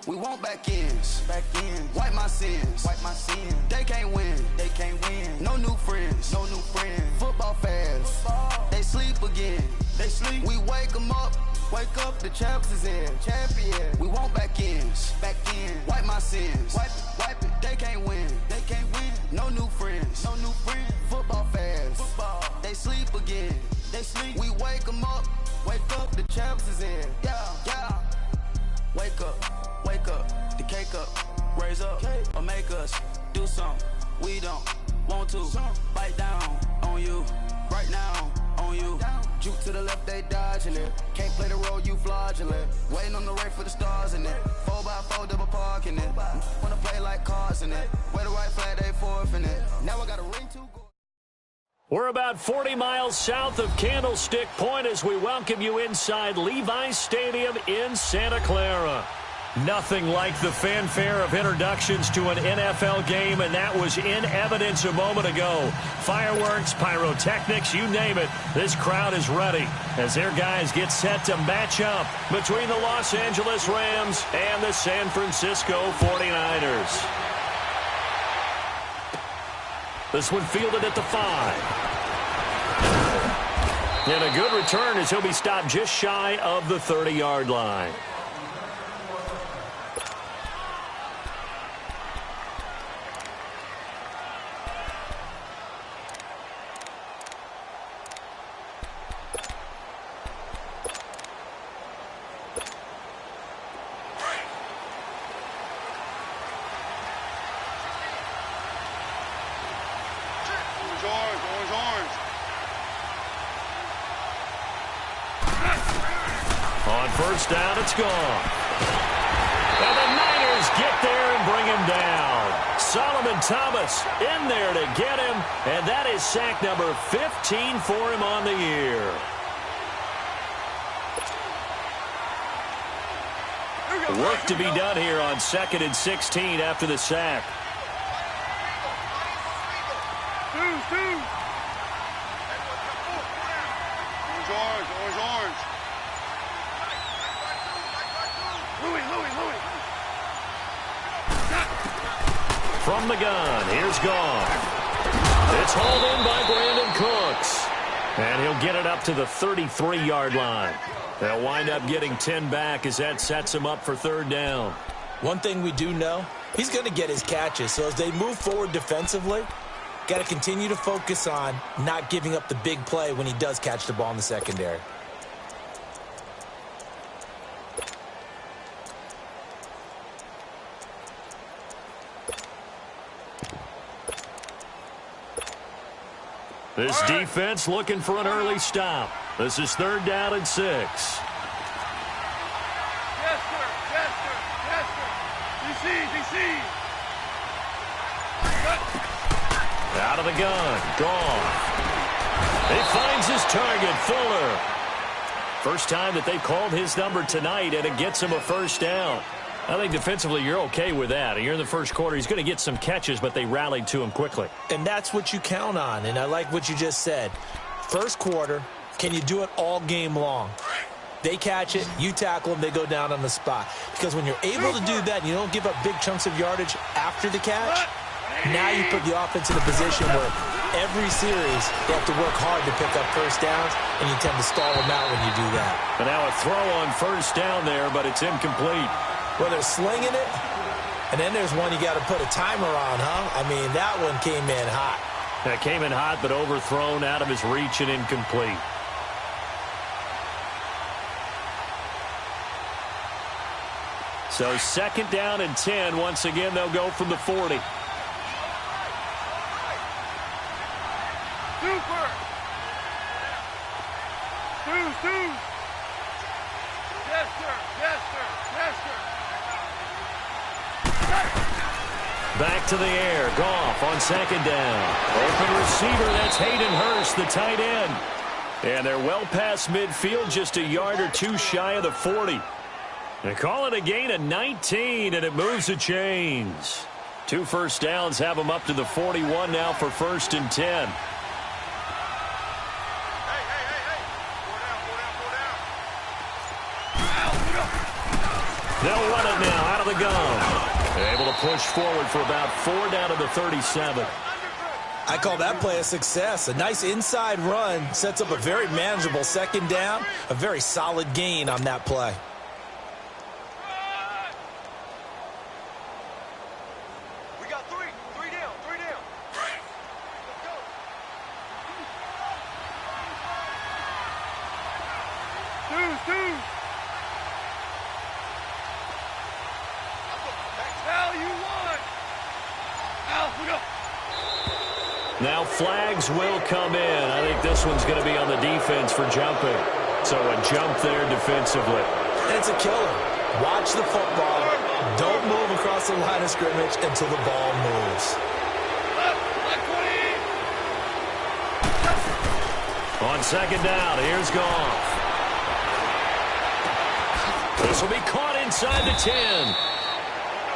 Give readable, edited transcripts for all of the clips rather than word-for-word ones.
We want back ends. Wipe my sins. They can't win. No new friends. Football fans. They sleep again. We wake them up. The champs is in. Champion. We want back ends. Wipe my sins. Wipe it. They can't win. No new friends. Football fans. They sleep again. We wake them up. The champs is in. Yeah. Wake up. The cake up. Raise up. Or make us do something we don't want to. Bite down on you. Right now on you. Juke to the left, they dodging it. Can't play the role, you fraudulent. Waiting on the rain for the stars in it. 4x4 double parking it. Wanna play like cars in it. Where the right flag, they forfeiting it. Now I got a ring to go. We're about 40 miles south of Candlestick Point as we welcome you inside Levi's Stadium in Santa Clara. Nothing like the fanfare of introductions to an NFL game, and that was in evidence a moment ago. Fireworks, pyrotechnics, you name it. This crowd is ready as their guys get set to match up between the Los Angeles Rams and the San Francisco 49ers. This one fielded at the 5. And a good return as he'll be stopped just shy of the 30-yard line. On first down, it's gone. And the Niners get there and bring him down. Solomon Thomas in there to get him, and that is sack number 15 for him on the year. Work to be done here on 2nd and 16 after the sack. Orange. Louis. From the gun, here's Gone. It's hauled in by Brandon Cooks. And he'll get it up to the 33-yard line. They'll wind up getting 10 back as that sets him up for 3rd down. One thing we do know, he's going to get his catches. So as they move forward defensively, got to continue to focus on not giving up the big play when he does catch the ball in the secondary. This defense looking for an early stop. This is 3rd down and 6. Yes, sir. DC. Out of the gun. Gone. He finds his target, Fuller. First time that they've called his number tonight, and it gets him a 1st down. I think defensively you're okay with that. You're in the first quarter. He's going to get some catches, but they rallied to him quickly. And that's what you count on, and I like what you just said. First quarter, can you do it all game long? They catch it, you tackle them, they go down on the spot. Because when you're able to do that and you don't give up big chunks of yardage after the catch, now you put the offense in a position where every series they have to work hard to pick up 1st downs, and you tend to stall them out when you do that. And now a throw on 1st down there, but it's incomplete. Well, they're slinging it, and then there's one you got to put a timer on, huh? I mean, that one came in hot. That came in hot, but overthrown out of his reach and incomplete. So 2nd down and 10. Once again, they'll go from the 40. Super. Two. Yes, sir. Back to the air. Goff on 2nd down. Open receiver. That's Hayden Hurst, the tight end. And they're well past midfield, just a yard or two shy of the 40. They call it a gain of 19, and it moves the chains. 2 first downs have them up to the 41 now for 1st and 10. They'll run it now out of the gun. Able to push forward for about 4 down to the 37. I call that play a success. A nice inside run sets up a very manageable second down, a very solid gain on that play. We got three down. Let's go. Two. Al, you won. Al, we go. Now flags will come in. I think this one's going to be on the defense for jumping. So a jump there defensively. And it's a killer. Watch the football. Don't move across the line of scrimmage until the ball moves. On second down, here's Goff. This will be caught inside the 10.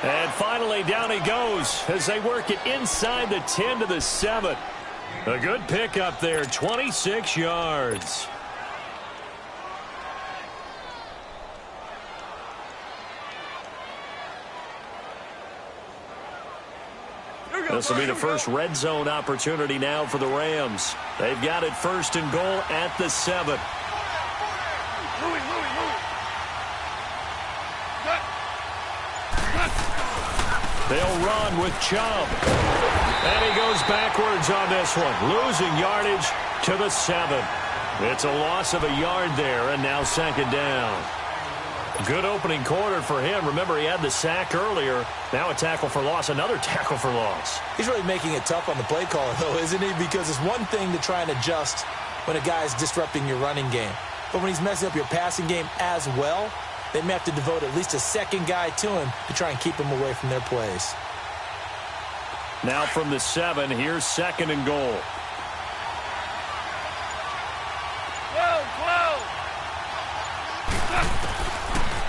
And finally, down he goes as they work it inside the 10 to the 7. A good pickup there, 26 yards. This will be the first red zone opportunity now for the Rams. They've got it first and goal at the 7. They'll run with Chubb. And he goes backwards on this one, losing yardage to the 7. It's a loss of a yard there, and now second down. Good opening quarter for him. Remember, he had the sack earlier. Now a tackle for loss, another tackle for loss. He's really making it tough on the play caller, though, isn't he? Because it's one thing to try and adjust when a guy's disrupting your running game. But when he's messing up your passing game as well, they may have to devote at least a second guy to him to try and keep him away from their plays. Now from the 7, here's second and goal.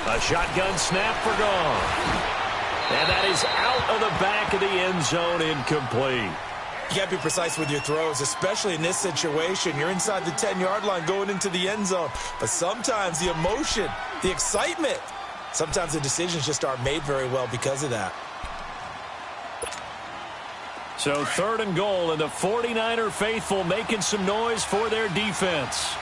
A shotgun snap for Goff. And that is out of the back of the end zone, incomplete. You got to be precise with your throws, especially in this situation. You're inside the 10-yard line going into the end zone. But sometimes the emotion, the excitement, sometimes the decisions just aren't made very well because of that. So third and goal, and the 49er faithful making some noise for their defense.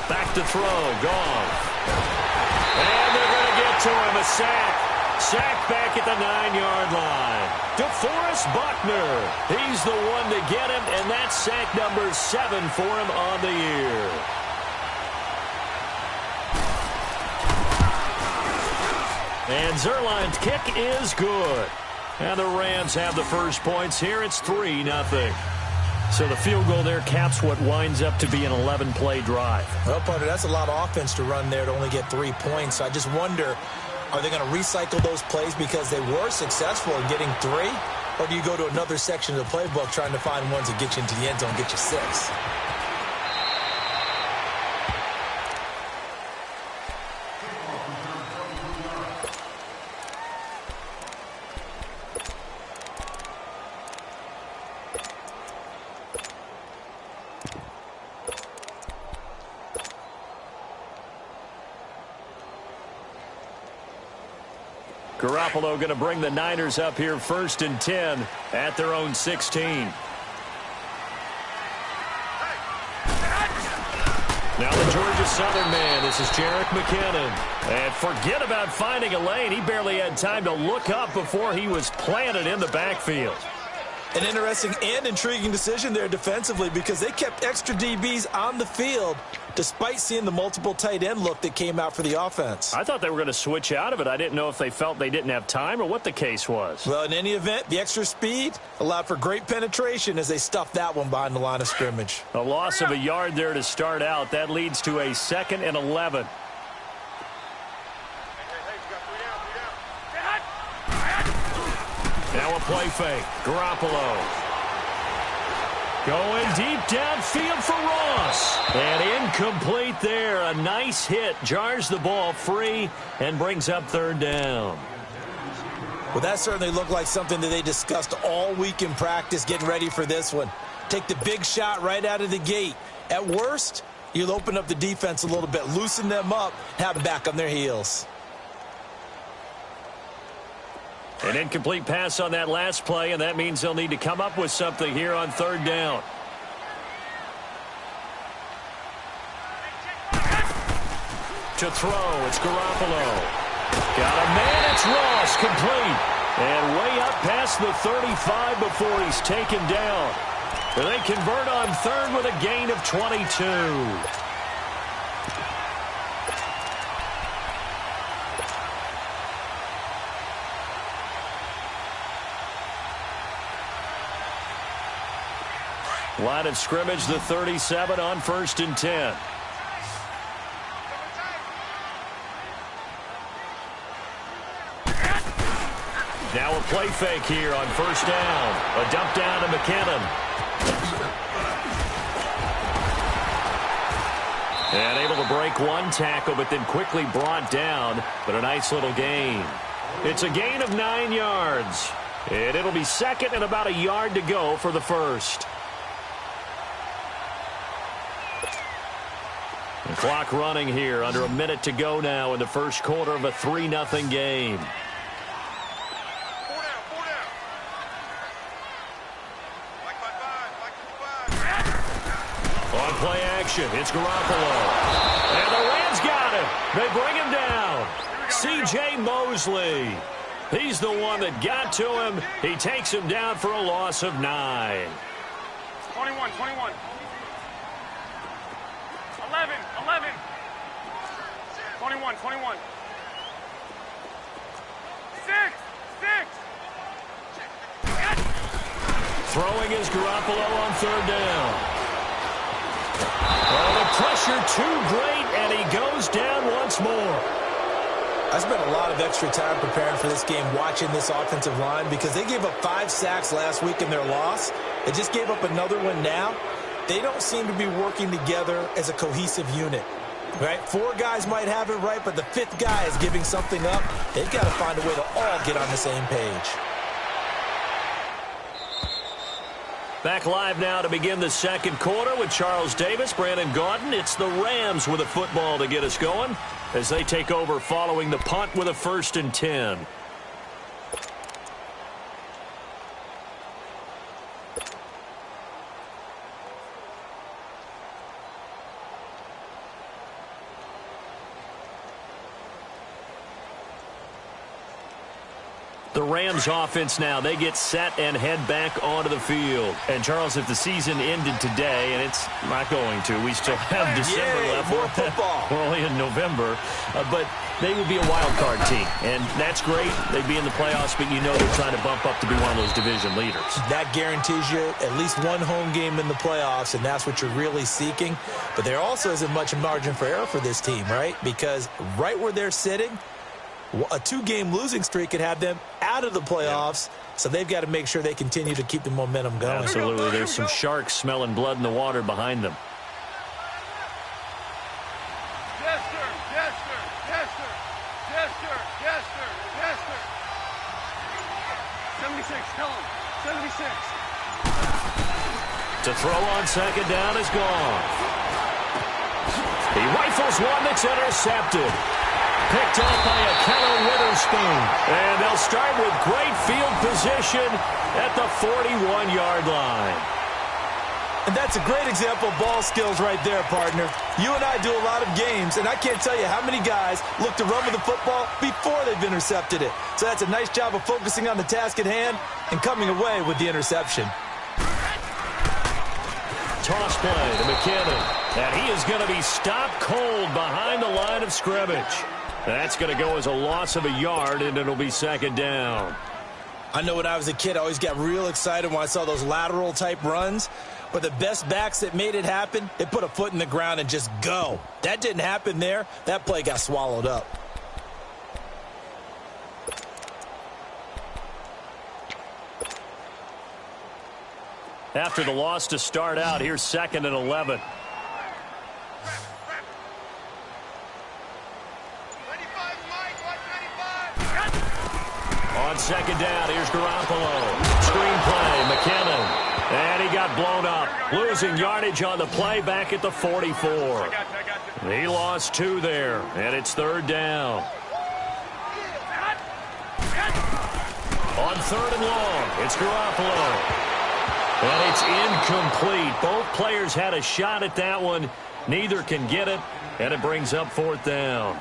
Back to throw, Goff. And they're going to get to him, a sack. Sack back at the 9-yard line. DeForest Buckner. He's the one to get him, and that's sack number 7 for him on the year. And Zerline's kick is good. And the Rams have the first points here. It's 3-0. So the field goal there caps what winds up to be an 11-play drive. Well, partner, that's a lot of offense to run there to only get 3 points. I just wonder, are they going to recycle those plays because they were successful in getting 3? Or do you go to another section of the playbook trying to find ones that get you into the end zone, get you 6? Garoppolo going to bring the Niners up here first and 10 at their own 16. Now the Georgia Southern man, this is Jerick McKinnon. And forget about finding a lane. He barely had time to look up before he was planted in the backfield. An interesting and intriguing decision there defensively because they kept extra DBs on the field despite seeing the multiple tight end look that came out for the offense. I thought they were going to switch out of it. I didn't know if they felt they didn't have time or what the case was. Well, in any event, the extra speed allowed for great penetration as they stuffed that one behind the line of scrimmage. A loss of a yard there to start out. That leads to a 2nd and 11. Now a play fake. Garoppolo. Going deep downfield for Ross. And incomplete there. A nice hit. Jars the ball free and brings up 3rd down. Well, that certainly looked like something that they discussed all week in practice getting ready for this one. Take the big shot right out of the gate. At worst, you'll open up the defense a little bit, loosen them up, have them back on their heels. An incomplete pass on that last play, and that means they'll need to come up with something here on third down. To throw, it's Garoppolo. Got a man, it's Ross, complete. And way up past the 35 before he's taken down. They convert on third with a gain of 22. Line of scrimmage, the 37 on 1st and 10. Now a play fake here on 1st down. A dump down to McKinnon. And able to break one tackle, but then quickly brought down. But a nice little gain. It's a gain of 9 yards. And it'll be second and about a yard to go for the first. The clock running here. Under a minute to go now in the first quarter of a 3-0 game. Play action. It's Garoppolo. And the Rams got him. They bring him down. C.J. Mosley. He's the one that got to him. He takes him down for a loss of 9. 21. 11. 21. 6. Throwing is Garoppolo on third down. Oh, the pressure too great, and he goes down once more. I spent a lot of extra time preparing for this game watching this offensive line because they gave up 5 sacks last week in their loss. They just gave up another one now. They don't seem to be working together as a cohesive unit. Right? 4 guys might have it right, but the 5th guy is giving something up. They've got to find a way to all get on the same page. Back live now to begin the second quarter with Charles Davis, Brandon Gaudin. It's the Rams with a football to get us going as they take over following the punt with a 1st and 10. The Rams offense now, they get set and head back onto the field. And, Charles, if the season ended today, and it's not going to, we still have December left. More football. We're only in November. But they would be a wild card team. And that's great. They'd be in the playoffs, but you know they're trying to bump up to be one of those division leaders. That guarantees you at least one home game in the playoffs, and that's what you're really seeking. But there also isn't much margin for error for this team, right? Because right where they're sitting, a 2-game losing streak could have them out of the playoffs, so they've got to make sure they continue to keep the momentum going. Absolutely. There's some sharks smelling blood in the water behind them. Yes, sir. 76, tell him. 76. To throw on second down is gone. He rifles one that's intercepted. Picked up by a Keller Witherspoon. And they'll start with great field position at the 41-yard line. And that's a great example of ball skills right there, partner. You and I do a lot of games, and I can't tell you how many guys look to run with the football before they've intercepted it. So that's a nice job of focusing on the task at hand and coming away with the interception. Toss play to McKinnon. And he is going to be stopped cold behind the line of scrimmage. That's going to go as a loss of a yard, and it'll be second down. I know when I was a kid, I always got real excited when I saw those lateral-type runs. But the best backs that made it happen, they put a foot in the ground and just go. That didn't happen there. That play got swallowed up. After the loss to start out, here's 2nd and 11. On On second down, here's Garoppolo. Screenplay, McKinnon. And he got blown up. Losing yardage on the play back at the 44. He lost 2 there, and it's third down. On third and long, it's Garoppolo. And it's incomplete. Both players had a shot at that one. Neither can get it, and it brings up fourth down.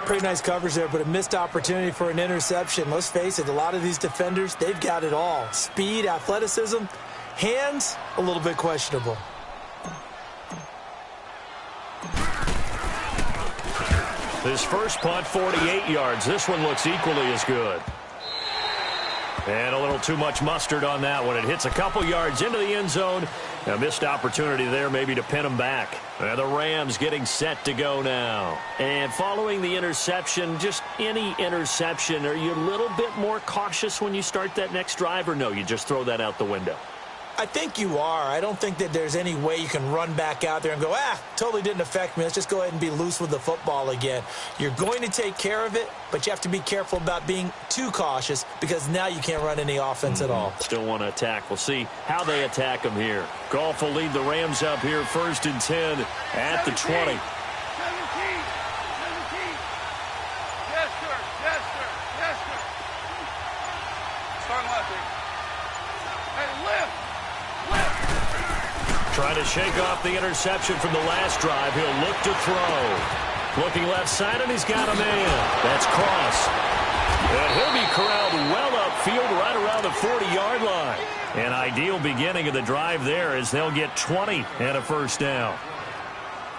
Pretty nice coverage there, but a missed opportunity for an interception. Let's face it, a lot of these defenders, they've got it all. Speed, athleticism, hands, a little bit questionable. This first punt, 48 yards. This one looks equally as good. And a little too much mustard on that one. It hits a couple yards into the end zone. A missed opportunity there maybe to pin him back. And the Rams getting set to go now. And following the interception, just any interception, are you a little bit more cautious when you start that next drive, or no, you just throw that out the window? I think you are. I don't think that there's any way you can run back out there and go, totally didn't affect me. Let's just go ahead and be loose with the football again. You're going to take care of it, but you have to be careful about being too cautious because now you can't run any offense at all. Still want to attack. We'll see how they attack them here. Goff will lead the Rams up here first and 10 at the 20. 17. Yes, sir. Yes, sir. Yes, sir. Start left, Dick. Hey, lift. Trying to shake off the interception from the last drive. He'll look to throw. Looking left side, and he's got a man. That's Cross. And he'll be corralled well upfield right around the 40-yard line. An ideal beginning of the drive there as they'll get 20 and a first down.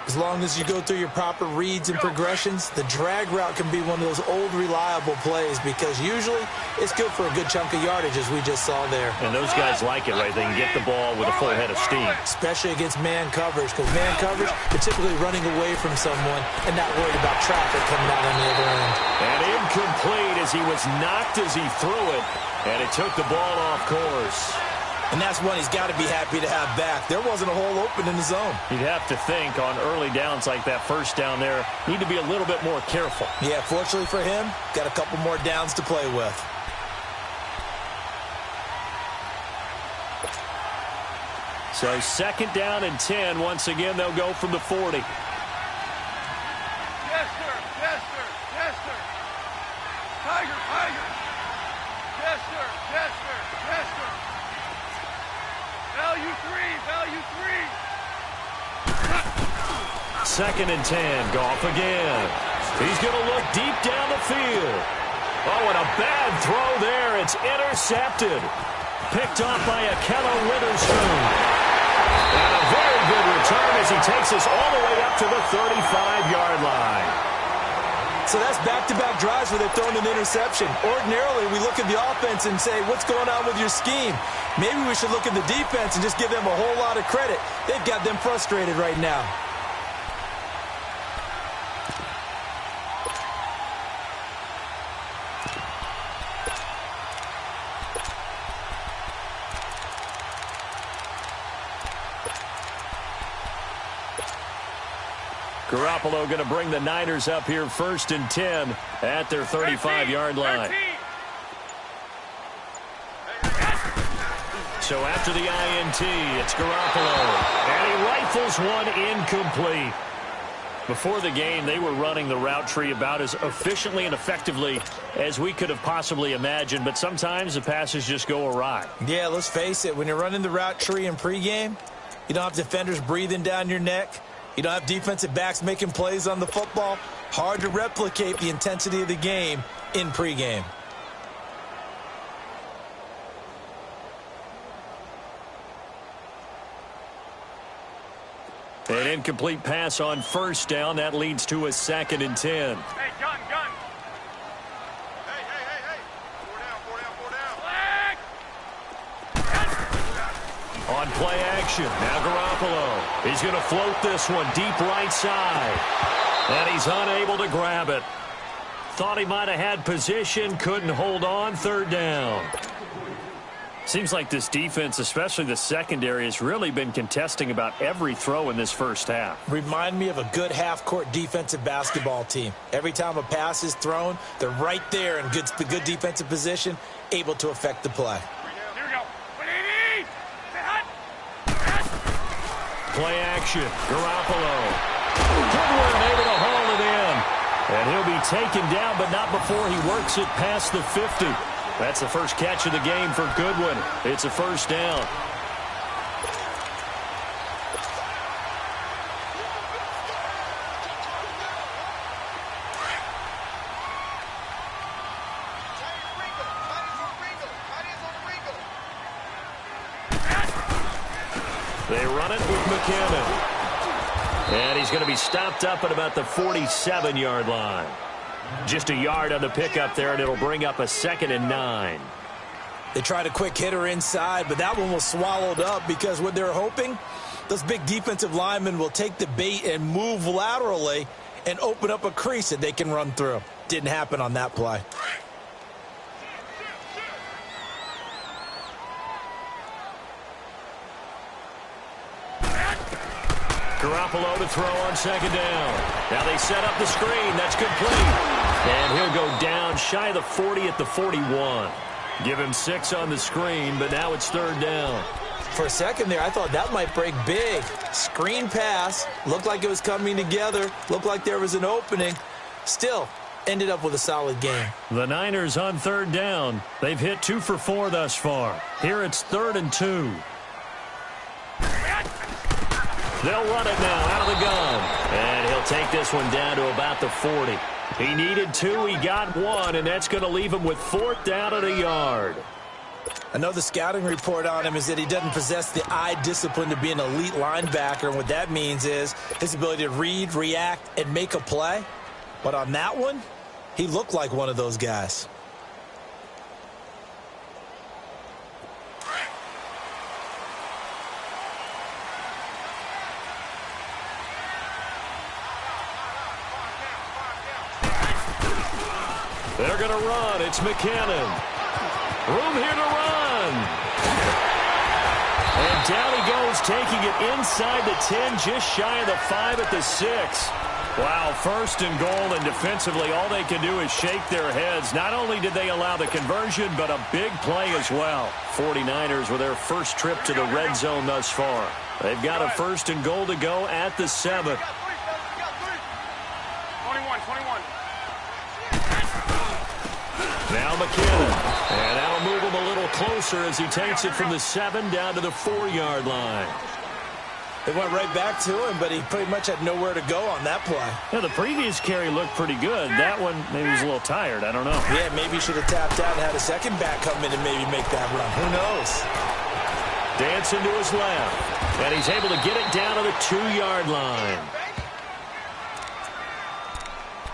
As long as you go through your proper reads and progressions, the drag route can be one of those old reliable plays because usually it's good for a good chunk of yardage, as we just saw there. And those guys like it, right? They can get the ball with a full head of steam. Especially against man coverage, because man coverage, you're typically running away from someone and not worried about traffic coming out on the other end. And incomplete as he was knocked as he threw it, and it took the ball off course. And that's one he's got to be happy to have back. There wasn't a hole open in the zone. You'd have to think on early downs like that first down there, need to be a little bit more careful. Yeah, fortunately for him, got a couple more downs to play with. So second down and 10. Once again, they'll go from the 40. Yes, sir. Yes, sir. Yes, sir. Tiger, Tiger. Yes, sir. Yes, sir. Yes, sir. Value 3. Second and 10. Goff again. He's going to look deep down the field. Oh, and a bad throw there. It's intercepted. Picked off by Akello Witherspoon. And a very good return as he takes us all the way up to the 35-yard line. So that's back-to-back drives where they're throwing an interception. Ordinarily, we look at the offense and say, what's going on with your scheme? Maybe we should look at the defense and just give them a whole lot of credit. They've got them frustrated right now. Garoppolo going to bring the Niners up here first and 10 at their 35-yard line. 13. So after the INT, it's Garoppolo. And he rifles one incomplete. Before the game, they were running the route tree about as efficiently and effectively as we could have possibly imagined, but sometimes the passes just go awry. Yeah, let's face it. When you're running the route tree in pregame, you don't have defenders breathing down your neck. You don't have defensive backs making plays on the football. Hard to replicate the intensity of the game in pregame. An incomplete pass on first down. That leads to a second and 10. Hey, gun. Hey. 4 down. On play action, now Garoppolo. He's going to float this one deep right side. And he's unable to grab it. Thought he might have had position, couldn't hold on, third down. Seems like this defense, especially the secondary, has really been contesting about every throw in this first half. Remind me of a good half-court defensive basketball team. Every time a pass is thrown, they're right there in the good defensive position, able to affect the play. Here we go. Play action. Garoppolo. Goodwin able to haul it in. And he'll be taken down, but not before he works it past the 50. That's the first catch of the game for Goodwin. It's a first down. They run it with McKinnon. And he's going to be stopped up at about the 47-yard line. Just a yard on the pickup there, and it'll bring up a 2nd and 9. They tried a quick hitter inside, but that one was swallowed up because what they're hoping, those big defensive linemen will take the bait and move laterally and open up a crease that they can run through. Didn't happen on that play. Garoppolo to throw on 2nd down. Now they set up the screen. That's complete. And he'll go down shy of the 40 at the 41. Give him 6 on the screen, but now it's 3rd down. For a second there, I thought that might break big. Screen pass. Looked like it was coming together. Looked like there was an opening. Still, ended up with a solid game. The Niners on 3rd down. They've hit 2 for 4 thus far. Here it's 3rd and 2. They'll run it now out of the gun. And he'll take this one down to about the 40. He needed 2. He got 1, and that's going to leave him with 4th down at a yard. Another scouting report on him is that he doesn't possess the eye discipline to be an elite linebacker. And what that means is his ability to read, react, and make a play. But on that one, he looked like one of those guys. They're going to run. It's McKinnon. Room here to run. And down he goes, taking it inside the 10, just shy of the 5 at the 6. Wow, 1st and goal, and defensively all they can do is shake their heads. Not only did they allow the conversion, but a big play as well. 49ers with their first trip to the red zone thus far. They've got a 1st and goal to go at the 7. 21. Now McKinnon, and that'll move him a little closer as he takes it from the 7 down to the 4-yard line. They went right back to him, but he pretty much had nowhere to go on that play. Yeah, the previous carry looked pretty good. That one, maybe he was a little tired. I don't know. Yeah, maybe he should have tapped out and had a second back come in and maybe make that run. Who knows? Dancing to his left, and he's able to get it down to the 2-yard line.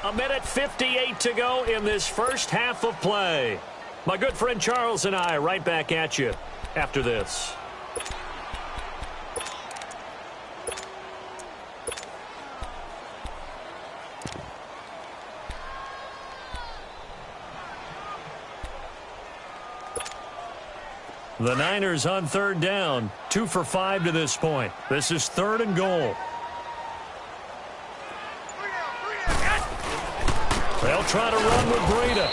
1:58 to go in this first half of play. My good friend Charles and I right back at you after this. The Niners on 3rd down, 2 for 5 to this point. This is 3rd and goal. They'll try to run with Breida.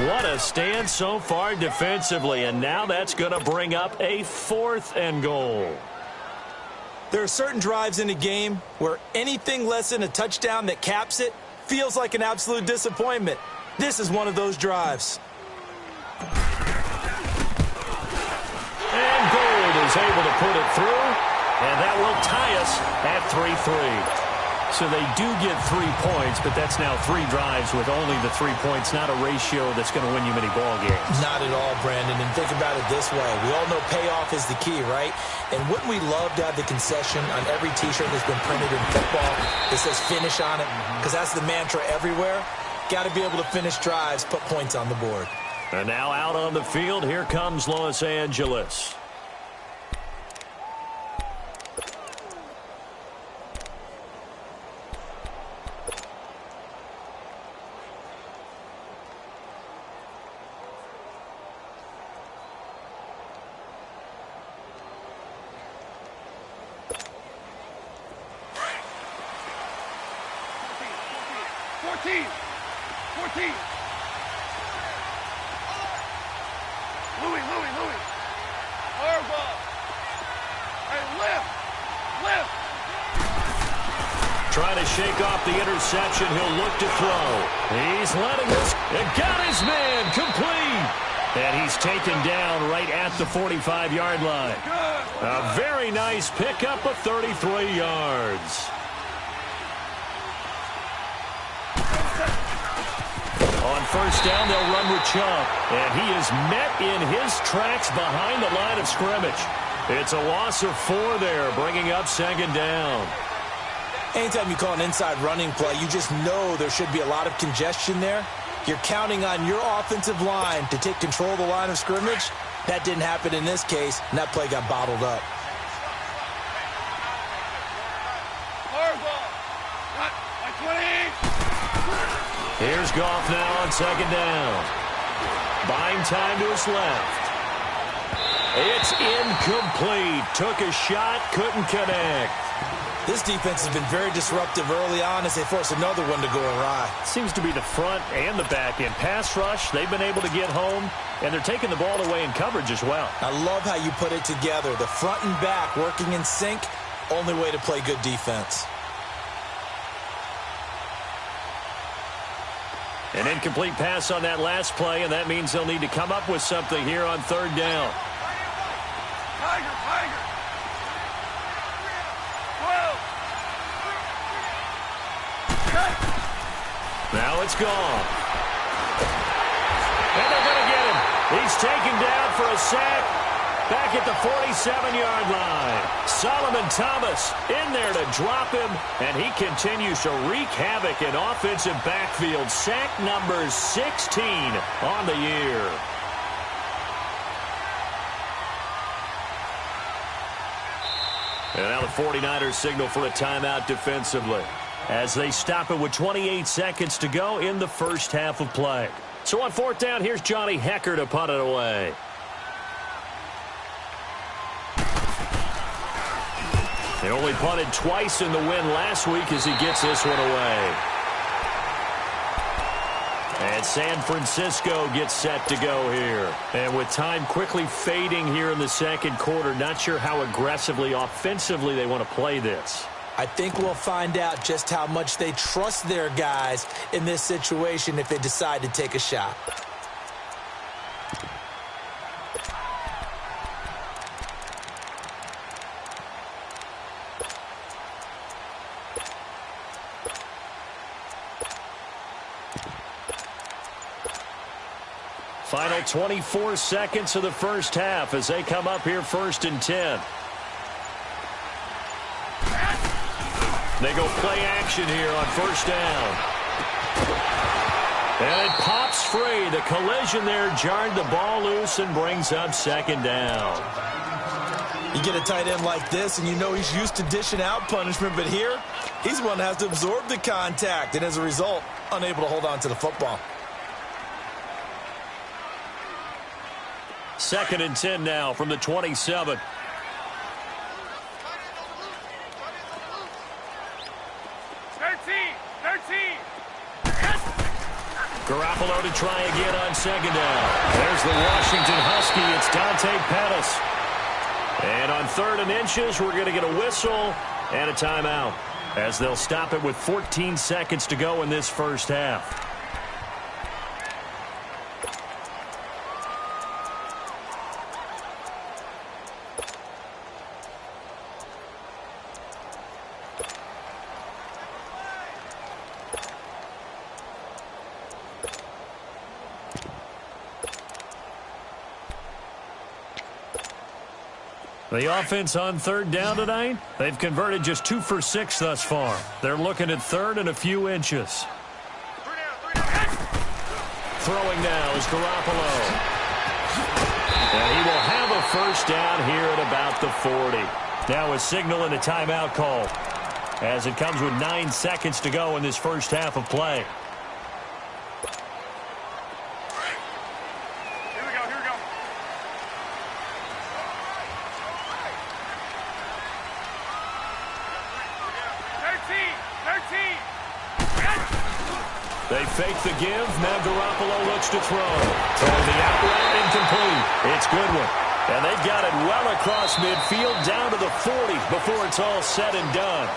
What a stand so far defensively, and now that's going to bring up a 4th and goal. There are certain drives in a game where anything less than a touchdown that caps it feels like an absolute disappointment. This is one of those drives. And Gold is able to put it through, and that will tie us at 3-3. So they do get 3 points, but that's now 3 drives with only the 3 points, not a ratio that's going to win you many ball games. Not at all, Brandon, and think about it this way. We all know payoff is the key, right? And wouldn't we love to have the concession on every T-shirt that's been printed in football that says finish on it? Because that's the mantra everywhere. Got to be able to finish drives, put points on the board. And now out on the field, here comes Los Angeles. 14. 14. Louis. Hard ball. Hey, lift. Trying to shake off the interception. He'll look to throw. He's letting this. It got his man complete. And he's taken down right at the 45-yard line. A very nice pickup of 33 yards. On first down, they'll run with Chubb. And he is met in his tracks behind the line of scrimmage. It's a loss of 4 there, bringing up second down. Anytime you call an inside running play, you just know there should be a lot of congestion there. You're counting on your offensive line to take control of the line of scrimmage. That didn't happen in this case, and that play got bottled up. Hard ball. Not like 20. Here's Goff now on second down. Buying time to his left. It's incomplete. Took a shot, couldn't connect. This defense has been very disruptive early on as they force another one to go awry. Seems to be the front and the back end. Pass rush, they've been able to get home, and they're taking the ball away in coverage as well. I love how you put it together. The front and back working in sync, only way to play good defense. An incomplete pass on that last play, and that means they'll need to come up with something here on third down. Tiger. 12. Now it's gone. And they're going to get him. He's taken down for a sack back at the 47-yard line. Solomon Thomas in there to drop him, and he continues to wreak havoc in offensive backfield. Sack number 16 on the year. And now the 49ers signal for a timeout defensively as they stop it with 28 seconds to go in the first half of play. So on fourth down, here's Johnny Hecker to punt it away. They only punted twice in the win last week as he gets this one away. And San Francisco gets set to go here. And with time quickly fading here in the second quarter, not sure how aggressively, offensively they want to play this. I think we'll find out just how much they trust their guys in this situation if they decide to take a shot. Final 24 seconds of the first half as they come up here first and 10. They go play action here on first down. And it pops free. The collision there jarred the ball loose and brings up second down. You get a tight end like this, and you know he's used to dishing out punishment, but here, he's one that has to absorb the contact, and as a result, unable to hold on to the football. Second and 10 now from the 27. Garoppolo to try again on second down. There's the Washington Husky. It's Dante Pettis. And on third and inches, we're going to get a whistle and a timeout as they'll stop it with 14 seconds to go in this first half. The offense on third down tonight, they've converted just 2 for 6 thus far. They're looking at third and a few inches. Throwing now is Garoppolo. And he will have a first down here at about the 40. Now a signal and a timeout call as it comes with 9 seconds to go in this first half of play. They fake the give. Now Garoppolo looks to throw. Throwing the out route, incomplete. It's Goodwin. And they've got it well across midfield down to the 40 before it's all said and done.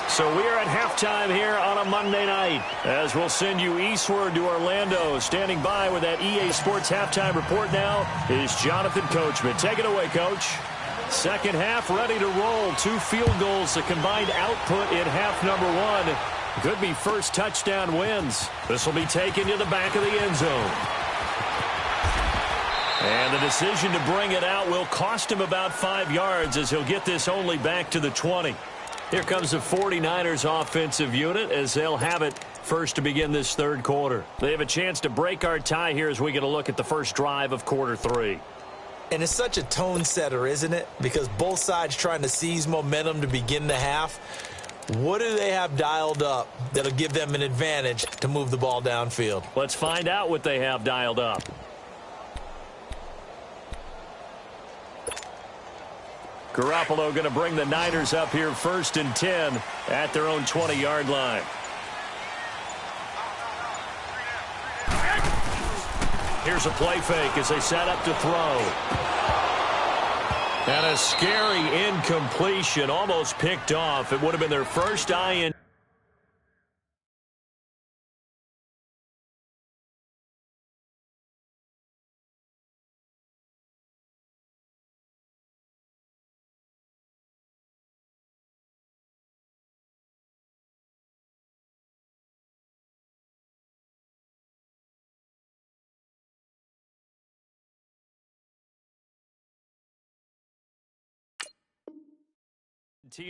So we are at halftime here on a Monday night, as we'll send you eastward to Orlando. Standing by with that EA Sports halftime report now is Jonathan Coachman. Take it away, Coach. Second half ready to roll. 2 field goals, the combined output in half number 1. Could be first touchdown wins. This will be taken to the back of the end zone. And the decision to bring it out will cost him about 5 yards, as he'll get this only back to the 20. Here comes the 49ers offensive unit as they'll have it first to begin this third quarter. They have a chance to break our tie here as we get a look at the first drive of quarter 3. And it's such a tone setter, isn't it? Because both sides trying to seize momentum to begin the half. What do they have dialed up that'll give them an advantage to move the ball downfield? Let's find out what they have dialed up. Garoppolo going to bring the Niners up here first and 10 at their own 20-yard line. Here's a play fake as they set up to throw. And a scary incompletion, almost picked off. It would have been their first INT.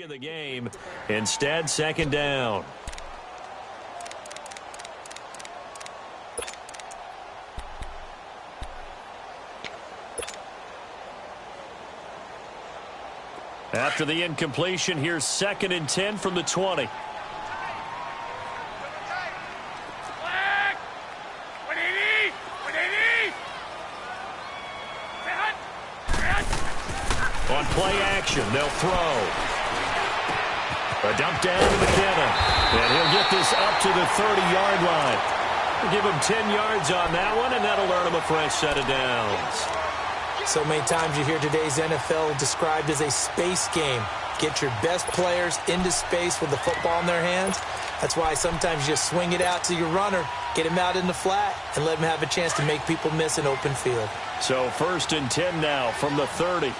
Of the game. Instead, second down. After the incompletion, here's second and 10 from the 20. On play action, they'll throw. A dump down to McKinnon. And he'll get this up to the 30-yard line. We'll give him 10 yards on that one, and that'll earn him a fresh set of downs. So many times you hear today's NFL described as a space game. Get your best players into space with the football in their hands. That's why sometimes you just swing it out to your runner, get him out in the flat, and let him have a chance to make people miss an open field. So first and 10 now from the 30.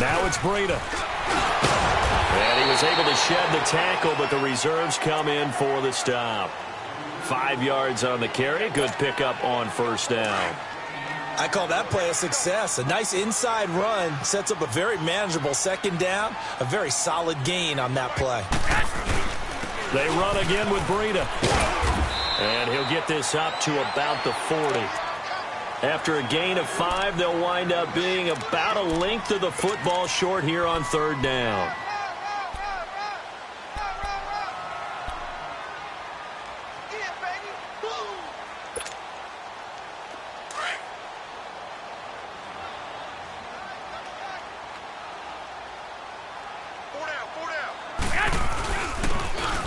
Now it's Breida. And he was able to shed the tackle, but the reserves come in for the stop. 5 yards on the carry. Good pickup on first down. I call that play a success. A nice inside run sets up a very manageable second down. A very solid gain on that play. They run again with Breida. And he'll get this up to about the 40. After a gain of 5, they'll wind up being about a length of the football short here on third down.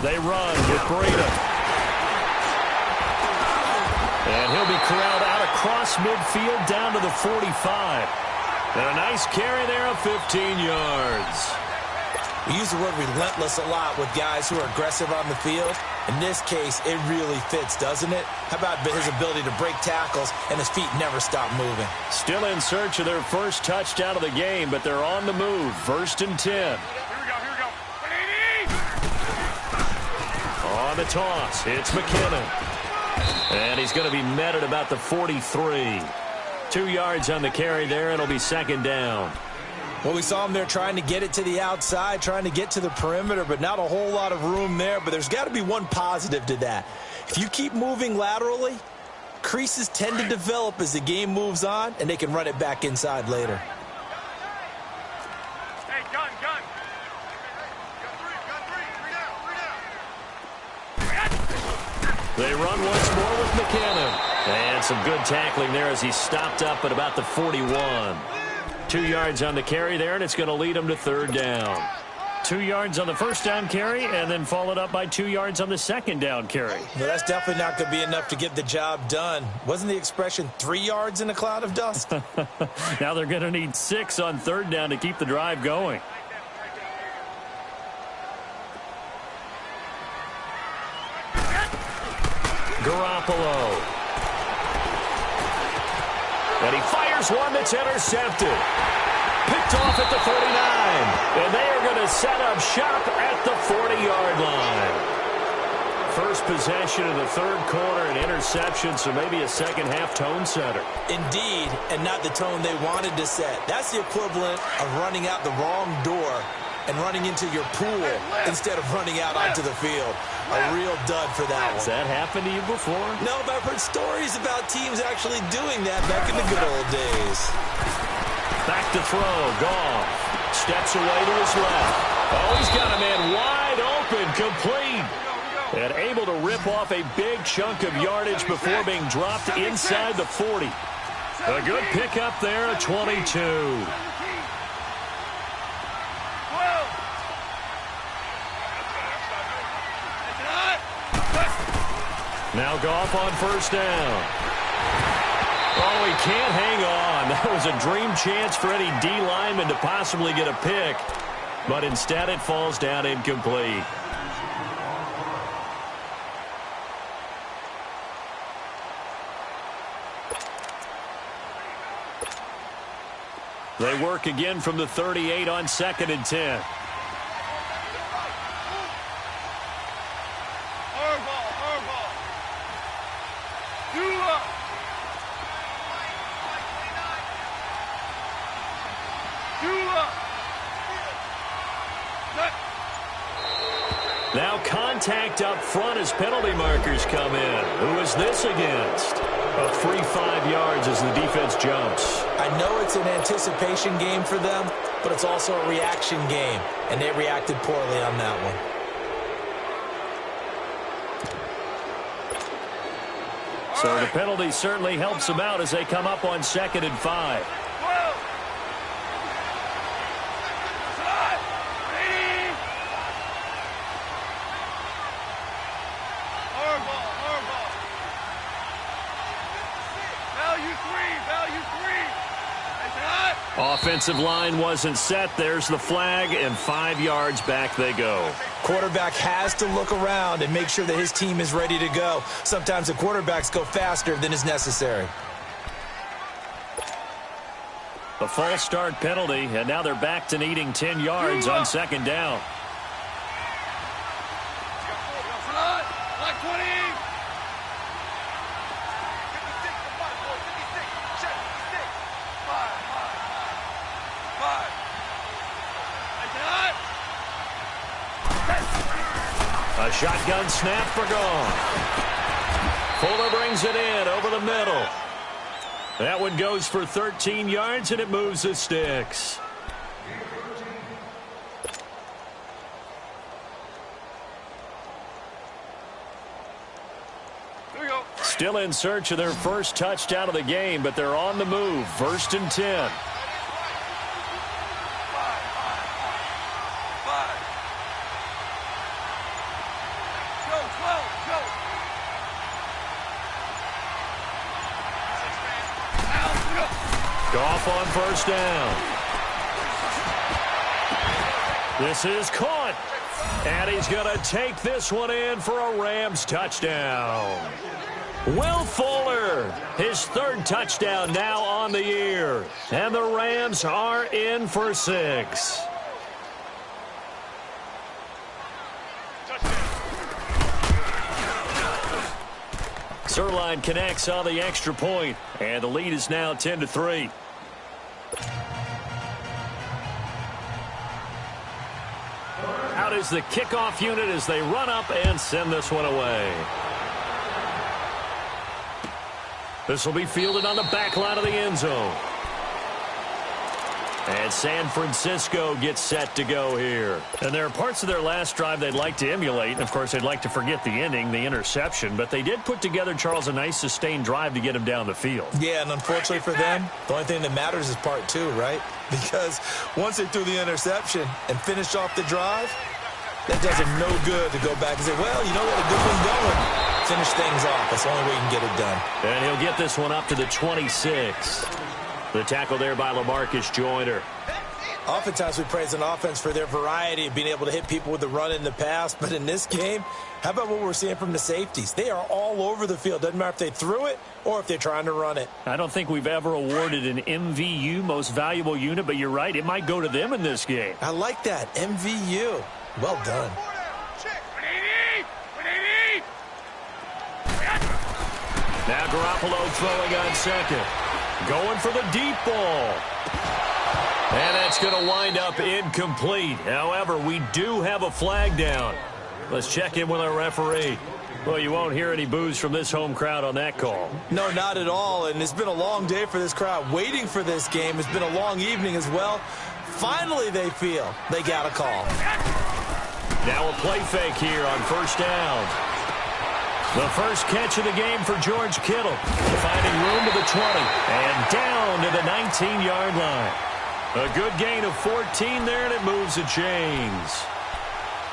They run with Breida. And he'll be corralled out across midfield down to the 45. And a nice carry there of 15 yards. We use the word relentless a lot with guys who are aggressive on the field. In this case, it really fits, doesn't it? How about his ability to break tackles and his feet never stop moving? Still in search of their first touchdown of the game, but they're on the move. First and 10. Here we go. On the toss, it's McKinnon. And he's going to be met at about the 43. 2 yards on the carry there, and it'll be second down. Well, we saw him there trying to get it to the outside, trying to get to the perimeter, but not a whole lot of room there. But there's got to be one positive to that. If you keep moving laterally, creases tend to develop as the game moves on, and they can run it back inside later. Hey, gun. They run once more with McKinnon. And some good tackling there as he stopped up at about the 41. 2 yards on the carry there, and it's going to lead them to third down. 2 yards on the first down carry, and then followed up by 2 yards on the second down carry. Well, that's definitely not going to be enough to get the job done. Wasn't the expression 3 yards in a cloud of dust? Now they're going to need 6 on third down to keep the drive going. Garoppolo. And he fires one that's intercepted. Picked off at the 49. And they are going to set up shop at the 40-yard line. First possession of the third quarter, an interception, so maybe a second-half tone setter. Indeed, and not the tone they wanted to set. That's the equivalent of running out the wrong door and running into your pool instead of running out onto the field. A real dud for that one. Has that happened to you before? No, but I've heard stories about teams actually doing that back in the good old days. Back to throw, Goff. Steps away to his left. Oh, he's got a man wide open, complete. And able to rip off a big chunk of yardage before being dropped inside the 40. A good pickup there, a 22. Now Goff on first down. Oh, he can't hang on. That was a dream chance for any D lineman to possibly get a pick. But instead it falls down incomplete. They work again from the 38 on 2nd and 10. Now contact up front as penalty markers come in. Who is this against? A free 5 yards as the defense jumps. I know it's an anticipation game for them, but it's also a reaction game, and they reacted poorly on that one. So the penalty certainly helps them out as they come up on 2nd and 5. Offensive line wasn't set. There's the flag, and 5 yards back they go. Quarterback has to look around and make sure that his team is ready to go. Sometimes the quarterbacks go faster than is necessary. A false start penalty, and now they're back to needing 10 yards on 2nd down. A shotgun snap for Goff. Fuller brings it in over the middle. That one goes for 13 yards, and it moves the sticks. Still in search of their first touchdown of the game, but they're on the move. 1st and 10. Goff on first down. This is caught. And he's going to take this one in for a Rams touchdown. Will Fuller, his 3rd touchdown now on the year. And the Rams are in for 6. Zerline connects on the extra point, and the lead is now 10-3. Out is the kickoff unit as they run up and send this one away. This will be fielded on the back line of the end zone. And San Francisco gets set to go here. And there are parts of their last drive they'd like to emulate. And, of course, they'd like to forget the inning, the interception. But they did put together, Charles, a nice sustained drive to get him down the field. Yeah, and unfortunately for them, the only thing that matters is part two, right? Because once they threw the interception and finished off the drive, that does them no good to go back and say, well, you know what, a good one going. Finish things off. That's the only way you can get it done. And he'll get this one up to the 26. The tackle there by LaMarcus Joyner. Oftentimes we praise an offense for their variety of being able to hit people with the run in the pass. But in this game, how about what we're seeing from the safeties? They are all over the field. Doesn't matter if they threw it or if they're trying to run it. I don't think we've ever awarded an MVU, most valuable unit, but you're right. It might go to them in this game. I like that. MVU. Well done. Now Garoppolo throwing on second. Going for the deep ball. And that's going to wind up incomplete. However, we do have a flag down. Let's check in with our referee. Well, you won't hear any boos from this home crowd on that call. No, not at all. And it's been a long day for this crowd waiting for this game. It's been a long evening as well. Finally, they feel they got a call. Now a play fake here on first down. The first catch of the game for George Kittle. Finding room to the 20 and down to the 19-yard line. A good gain of 14 there, and it moves the chains.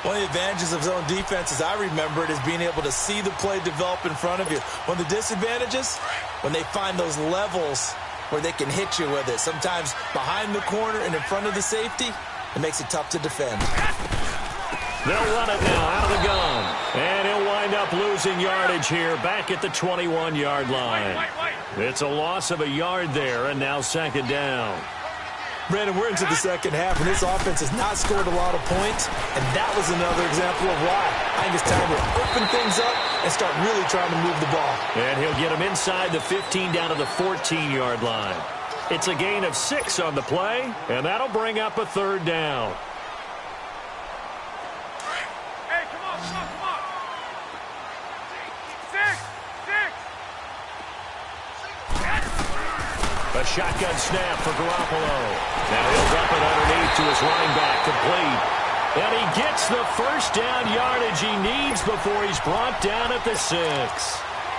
One of the advantages of zone defense, as I remember it, is being able to see the play develop in front of you. One of the disadvantages, when they find those levels where they can hit you with it. Sometimes behind the corner and in front of the safety, it makes it tough to defend. They'll run it now out of the gun. And he'll wind up losing yardage here back at the 21-yard line. It's a loss of a yard there, and now second down. Brandon, we're into the second half, and this offense has not scored a lot of points, and that was another example of why. I think it's time to open things up and start really trying to move the ball. And he'll get him inside the 15 down to the 14-yard line. It's a gain of 6 on the play, and that'll bring up a third down. A shotgun snap for Garoppolo. Now he'll dump it underneath to his running back, complete. And he gets the first down yardage he needs before he's brought down at the 6.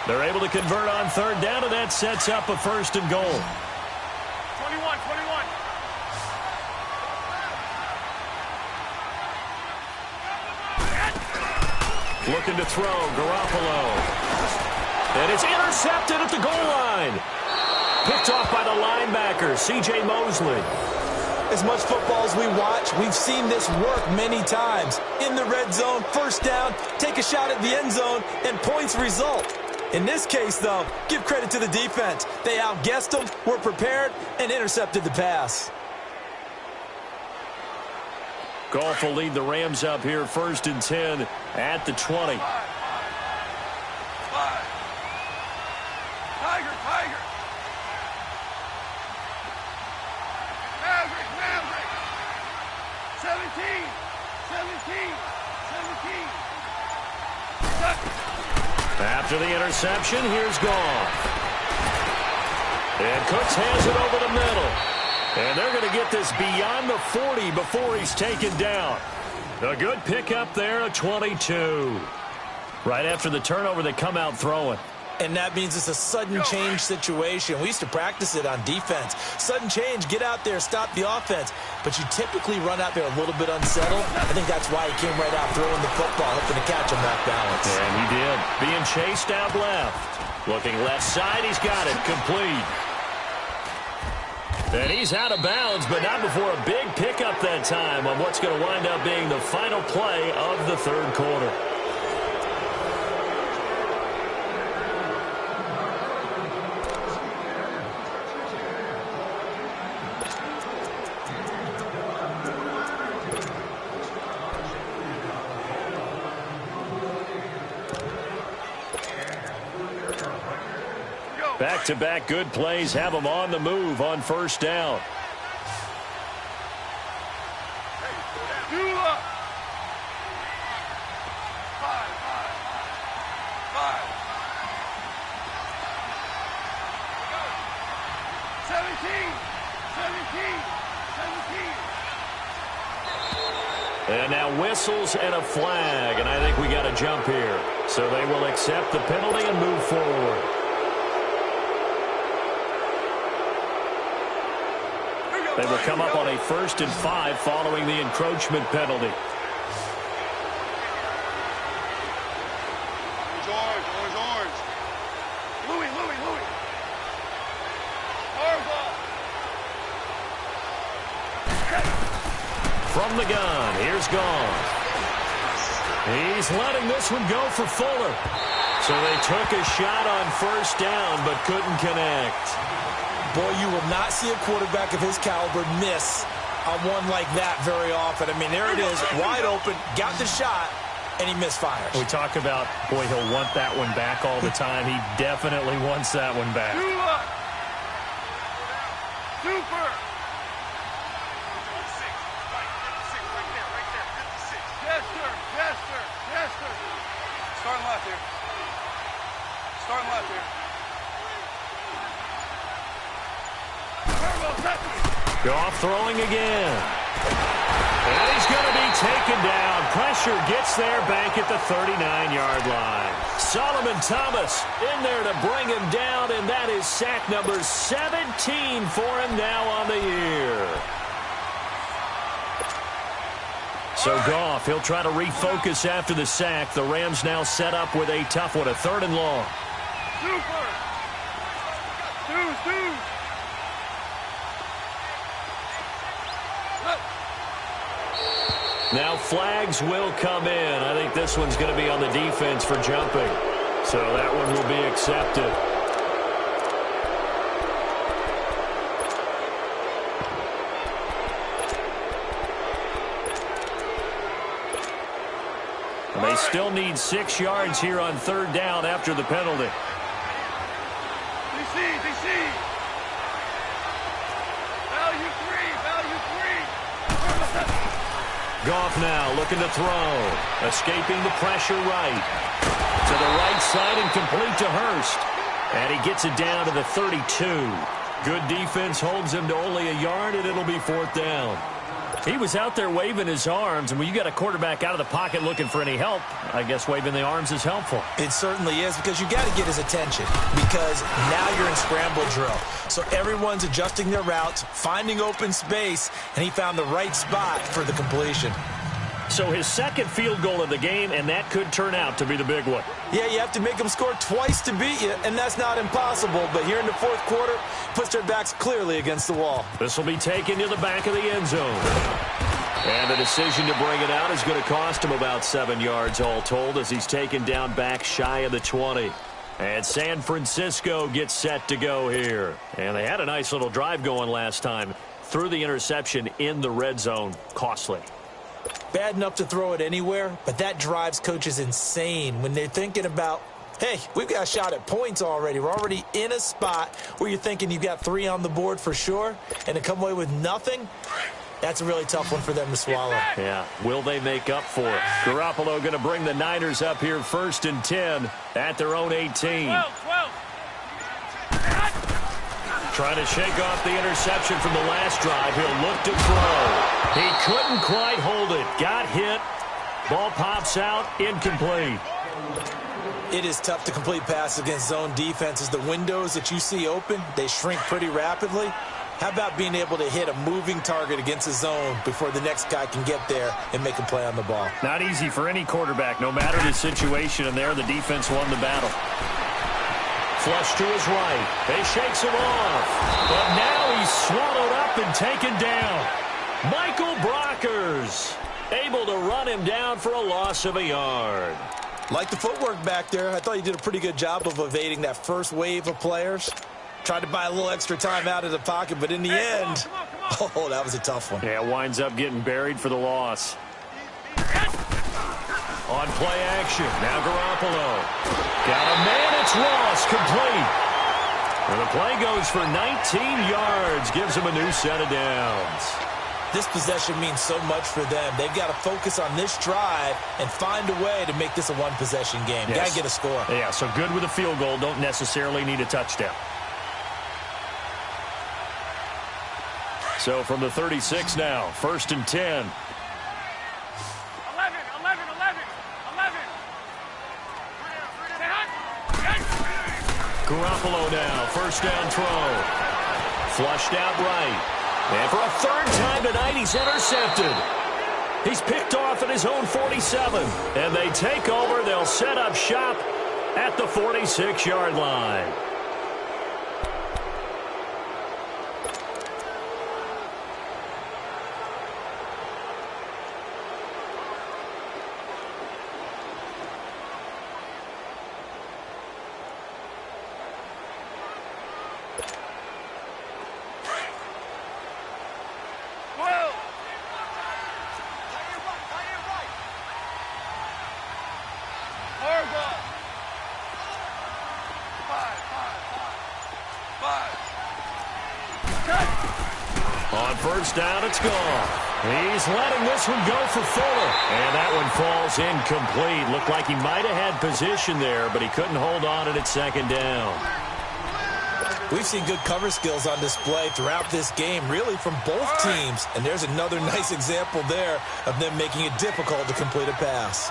They're able to convert on third down, and that sets up a first and goal. 21. Looking to throw, Garoppolo. And it's intercepted at the goal line. Picked off by the linebacker, C.J. Mosley. As much football as we watch, we've seen this work many times. In the red zone, first down, take a shot at the end zone, and points result. In this case, though, give credit to the defense. They outguessed them, were prepared, and intercepted the pass. Goff will lead the Rams up here first and 10 at the 20. Tiger. Maverick. 17. After the interception, here's Goff. And Cooks has it over the middle. And they're going to get this beyond the 40 before he's taken down. A good pickup there, a 22. Right after the turnover, they come out throwing. And that means it's a sudden change situation. We used to practice it on defense. Sudden change, get out there, stop the offense. But you typically run out there a little bit unsettled. I think that's why he came right out throwing the football, hoping to catch him off balance. And he did. Being chased out left. Looking left side, he's got it. Complete. And he's out of bounds, but not before a big pickup that time on what's going to wind up being the final play of the third quarter. Back-to-back good plays have them on the move on first down. And now whistles and a flag, and I think we got a jump here. So they will accept the penalty and move forward. They will come up on a 1st and 5 following the encroachment penalty. Orange. Louis. Arms off. From the gun, here's Goff. He's letting this one go for Fuller. So they took a shot on 1st down, but couldn't connect. Boy, you will not see a quarterback of his caliber miss on one like that very often. I mean, there it is, wide open, got the shot, and he misfires. We talk about, boy, he'll want that one back all the time. He definitely wants that one back. Super. Jester. Starting left here. Goff throwing again. And he's going to be taken down. Pressure gets there back at the 39-yard line. Solomon Thomas in there to bring him down, and that is sack number 17 for him now on the year. So Goff, he'll try to refocus after the sack. The Rams now set up with a tough one, a 3rd and long. Super. Deuce. Now flags will come in. I think this one's going to be on the defense for jumping. So that one will be accepted. They still need 6 yards here on 3rd down after the penalty. DC. Value three. Goff now looking to throw. Escaping the pressure right. To the right side and complete to Hurst. And he gets it down to the 32. Good defense holds him to only a yard, and it'll be 4th down. He was out there waving his arms, and when you got a quarterback out of the pocket looking for any help, I guess waving the arms is helpful. It certainly is, because you got to get his attention, because now you're in scramble drill. So everyone's adjusting their routes, finding open space, and he found the right spot for the completion. So his 2nd field goal of the game, and that could turn out to be the big one. Yeah, you have to make them score twice to beat you, and that's not impossible. But here in the 4th quarter, puts their backs clearly against the wall. This will be taken to the back of the end zone. And the decision to bring it out is going to cost him about 7 yards all told, as he's taken down back shy of the 20. And San Francisco gets set to go here. And they had a nice little drive going last time. Threw the interception in the red zone. Costly. Bad enough to throw it anywhere, but that drives coaches insane when they're thinking about, hey, we've got a shot at points already. We're already in a spot where you're thinking you've got 3 on the board for sure, and to come away with nothing, that's a really tough one for them to swallow. Yeah, will they make up for it? Garoppolo going to bring the Niners up here 1st and 10 at their own 18. 12. Trying to shake off the interception from the last drive. He'll look to throw. He couldn't quite hold it. Got hit. Ball pops out. Incomplete. It is tough to complete passes against zone defenses. The windows that you see open, they shrink pretty rapidly. How about being able to hit a moving target against a zone before the next guy can get there and make a play on the ball? Not easy for any quarterback, no matter the situation, and there the defense won the battle. Flush to his right. They shakes him off. But now he's swallowed up and taken down. Michael Brockers able to run him down for a loss of a yard. Like the footwork back there, I thought he did a pretty good job of evading that first wave of players. Tried to buy a little extra time out of the pocket, but in the end, oh, that was a tough one. Yeah, winds up getting buried for the loss. On play action, now Garoppolo. Got a man, it's Ross, complete. And the play goes for 19 yards, gives him a new set of downs. This possession means so much for them. They've got to focus on this drive and find a way to make this a one-possession game. Yes. Got to get a score. Yeah, so good with a field goal, don't necessarily need a touchdown. So from the 36 now, 1st and 10. 11. Garoppolo now, 1st down throw. Flushed out right. And for a 3rd time tonight, he's intercepted. He's picked off at his own 47. And they take over. They'll set up shop at the 46-yard line. On 1st down, it's gone. He's letting this one go for Fuller. And that one falls incomplete. Looked like he might have had position there, but he couldn't hold on at 2nd down. We've seen good cover skills on display throughout this game, really from both teams. And there's another nice example there of them making it difficult to complete a pass.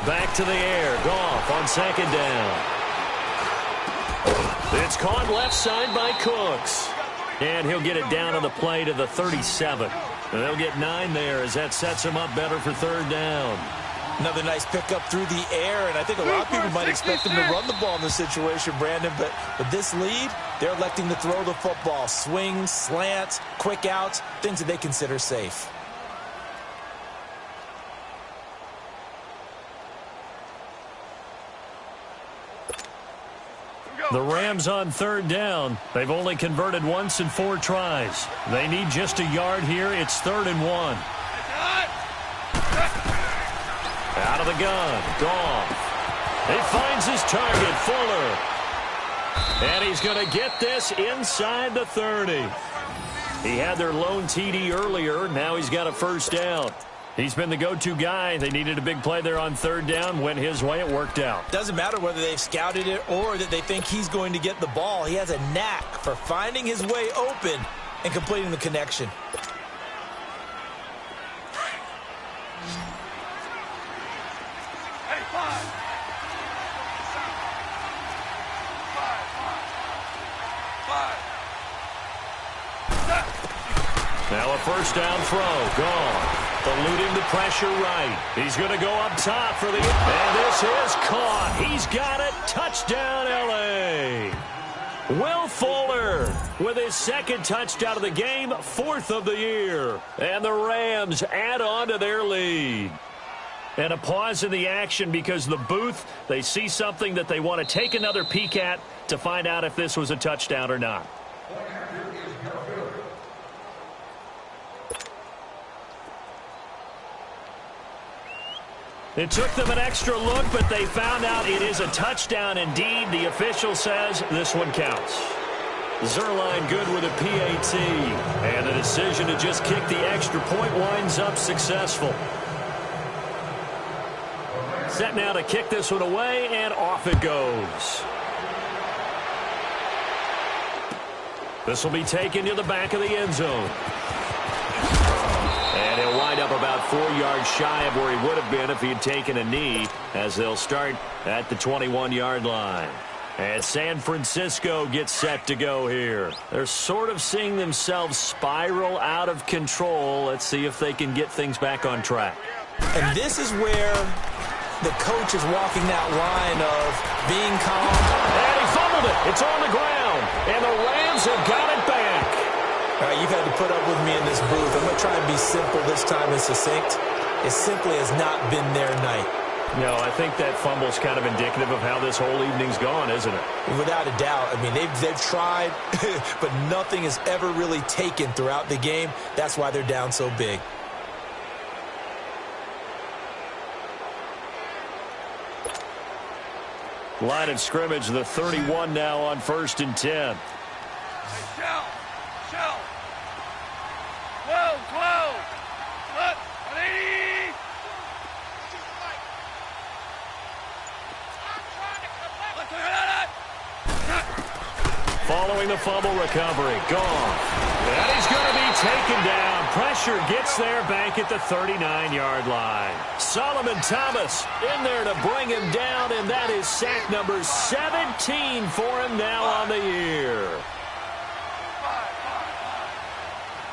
Back to the air. Goff on 2nd down. It's caught left side by Cooks. And he'll get it down on the play to the 37. And they'll get 9 there as that sets him up better for 3rd down. Another nice pickup through the air, and I think a lot of people might expect them to run the ball in this situation, Brandon, but with this lead, they're electing to throw the football. Swings, slants, quick outs, things that they consider safe. The Rams on 3rd down. They've only converted once in 4 tries. They need just a yard here. It's 3rd and 1. Out of the gun. Goff. He finds his target, Fuller. And he's going to get this inside the 30. He had their lone TD earlier. Now he's got a 1st down. He's been the go-to guy. They needed a big play there on 3rd down. Went his way. It worked out. Doesn't matter whether they've scouted it or that they think he's going to get the ball. He has a knack for finding his way open and completing the connection. Now a 1st down throw. Gone. Eluding the pressure right. He's going to go up top for the... And this is caught. He's got it. Touchdown, L.A. Will Fuller with his 2nd touchdown of the game, 4th of the year. And the Rams add on to their lead. And a pause in the action because the booth, they see something that they want to take another peek at to find out if this was a touchdown or not. It took them an extra look, but they found out it is a touchdown indeed. The official says this one counts. Zerline good with a PAT. And the decision to just kick the extra point winds up successful. Set now to kick this one away, and off it goes. This will be taken to the back of the end zone. And he'll wind up about 4 yards shy of where he would have been if he had taken a knee, as they'll start at the 21-yard line. And San Francisco gets set to go here. They're sort of seeing themselves spiral out of control. Let's see if they can get things back on track. And this is where the coach is walking that line of being calm. And he fumbled it. It's on the ground. And the Rams have got it back. All right, you've had to put up with me in this booth. I'm going to try and be simple this time and succinct. It simply has not been their night. No, I think that fumble's kind of indicative of how this whole evening's gone, isn't it? Without a doubt. I mean, they've tried, but nothing is ever really taken throughout the game. That's why they're down so big. Line of scrimmage, the 31 now on 1st and 10. Shell. 12. Look, 180. Look, following the fumble recovery. Gone. And he's going to be taken down. Pressure gets there back at the 39-yard line. Solomon Thomas in there to bring him down, and that is sack number 17 for him now on the year.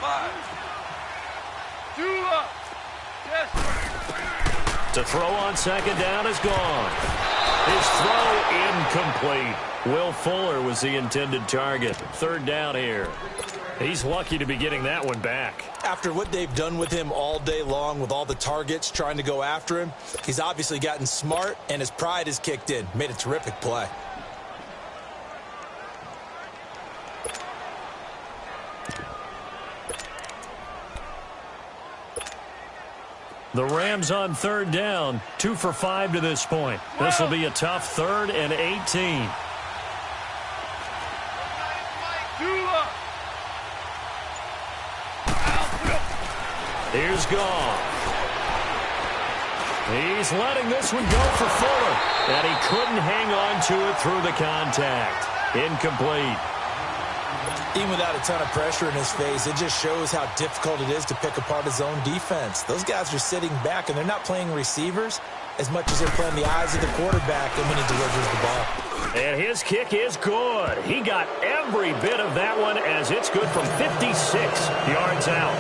Five. 2 up. Yes, To throw on second down is gone. His throw incomplete. Will Fuller was the intended target. Third down here. He's lucky to be getting that one back. After what they've done with him all day long with all the targets trying to go after him, he's obviously gotten smart and his pride has kicked in. Made a terrific play. The Rams on third down, 2 for 5 to this point. This will be a tough 3rd and 18. 2 up. Here's Goff. He's letting this one go for Fuller. And he couldn't hang on to it through the contact. Incomplete. Even without a ton of pressure in his face, it just shows how difficult it is to pick apart his own defense. Those guys are sitting back, and they're not playing receivers as much as they're playing the eyes of the quarterback and when he delivers the ball. And his kick is good. He got every bit of that one as it's good from 56 yards out.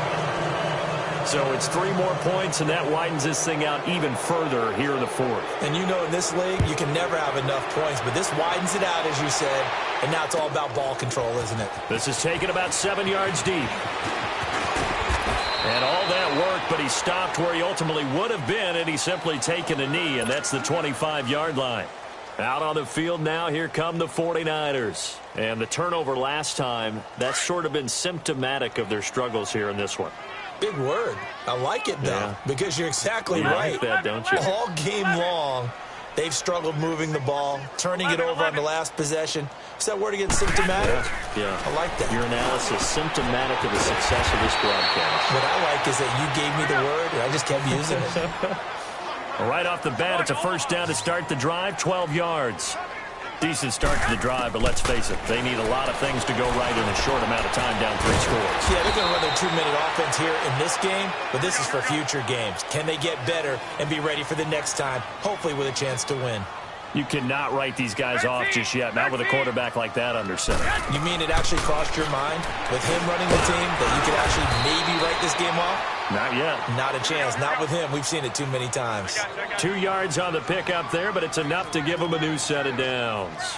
So it's 3 more points, and that widens this thing out even further here in the 4th. And you know in this league, you can never have enough points, but this widens it out, as you said, and now it's all about ball control, isn't it? This is taken about 7 yards deep. And all that work, but he stopped where he ultimately would have been, and he's simply taken a knee, and that's the 25-yard line. Out on the field now, here come the 49ers. And the turnover last time, that's sort of been symptomatic of their struggles here in this one. Big word. I like it, though, because you're exactly right. Like that, don't you? All game long, they've struggled moving the ball, turning it over on the last possession. Is that word again, symptomatic? Yeah. I like that. Your analysis, symptomatic of the success of this broadcast. What I like is that you gave me the word, and I just kept using it. Right off the bat, it's a first down to start the drive, 12 yards. Decent start to the drive, but let's face it, they need a lot of things to go right in a short amount of time, down 3 scores. Yeah, they're going to run their 2-minute offense here in this game, but this is for future games. Can they get better and be ready for the next time, hopefully with a chance to win? You cannot write these guys off just yet, not with a quarterback like that under center. You mean it actually crossed your mind with him running the team that you could actually maybe write this game off? Not yet. Not a chance. Not with him. We've seen it too many times. 2 yards on the pickup there, but it's enough to give him a new set of downs.